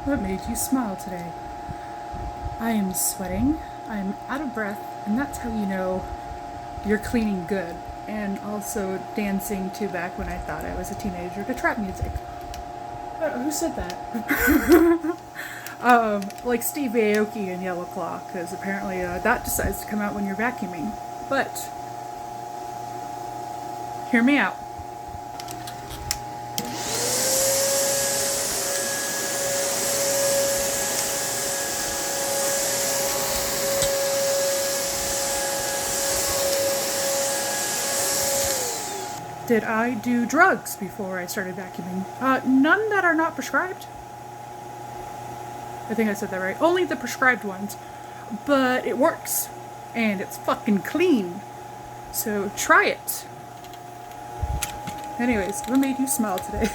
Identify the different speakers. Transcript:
Speaker 1: What made you smile today? I am sweating, I'm out of breath, and that's how you know you're cleaning good. And also dancing to Back When I Thought I Was a Teenager to trap music. Who said that? Like Steve Aoki in Yellow Claw, because apparently that decides to come out when you're vacuuming. But, hear me out. Did I do drugs before I started vacuuming? None that are not prescribed. I think I said that right. Only the prescribed ones. But it works. And it's fucking clean. So try it. Anyways, what made you smile today?